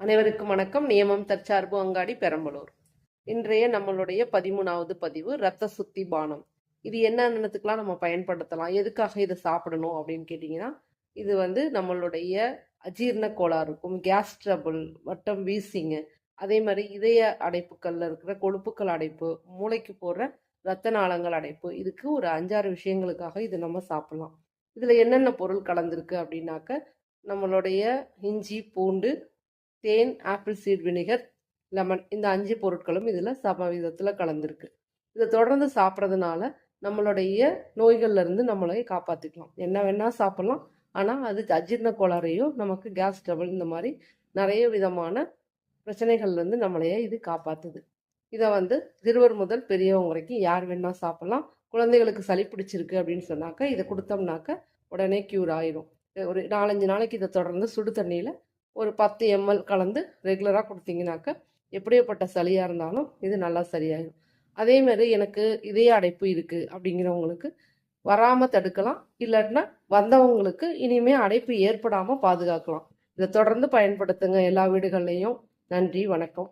அனைவருக்கும் வணக்கம். நியமம் தற்சார்பு அங்காடி பெரம்பலூர். இன்றைய நம்மளுடைய 13வது பதிவு ரத்த சுத்தி பானம். இது என்னென்னத்துக்கெல்லாம் நம்ம பயன்படுத்தலாம், எதுக்காக இதை சாப்பிடணும் அப்படின்னு கேட்டிங்கன்னா, இது நம்மளுடைய அஜீரண கோளாறுக்கும், கேஸ் ட்ரபிள், வட்டம் வீசிங்கு, அதே மாதிரி இதய அடைப்புகளில் இருக்கிற கொழுப்புக்கள் அடைப்பு, மூளைக்கு போடுற ரத்த நாளங்கள் அடைப்பு, இதுக்கு ஒரு 5-6 விஷயங்களுக்காக இது நம்ம சாப்பிடலாம். இதில் என்னென்ன பொருள் கலந்துருக்கு அப்படின்னாக்க, நம்மளுடைய இஞ்சி, பூண்டு, தேன், ஆப்பிள் சீட் வினிகர், லெமன், இந்த 5 பொருட்களும் இதில் சம விதத்தில் கலந்துருக்கு. இதை தொடர்ந்து சாப்பிட்றதுனால நம்மளுடைய நோய்கள்லேருந்து நம்மளை காப்பாற்றிக்கலாம். என்ன வேணால் சாப்பிட்லாம், ஆனால் அது அஜீரண கோளாறையோ நமக்கு கேஸ் ட்ரபிள் இந்த மாதிரி நிறைய விதமான பிரச்சனைகள்லேருந்து நம்மளையே இது காப்பாற்றுது. இதை சிறுவர் முதல் பெரியவங்க வரைக்கும் யார் வேணால் சாப்பிட்லாம். குழந்தைகளுக்கு சளி பிடிச்சிருக்கு அப்படின்னு சொன்னாக்க இதை கொடுத்தோம்னாக்க உடனே க்யூர் ஆயிடும். ஒரு 4-5 நாளைக்கு இதை தொடர்ந்து சுடு தண்ணியில் ஒரு 10 ml கலந்து ரெகுலராக கொடுத்தீங்கன்னாக்க எப்படியப்பட்ட சளியாக இருந்தாலும் இது நல்லா சரியாயிடும். அதேமாதிரி எனக்கு இதய அடைப்பு இருக்குது அப்படிங்கிறவங்களுக்கு வராமல் தடுக்கலாம். இல்லாட்டினா வந்தவங்களுக்கு இனிமேல் அடைப்பு ஏற்படாமல் பாதுகாக்கலாம். இதை தொடர்ந்து பயன்படுத்துங்க எல்லா வீடுகள்லையும். நன்றி, வணக்கம்.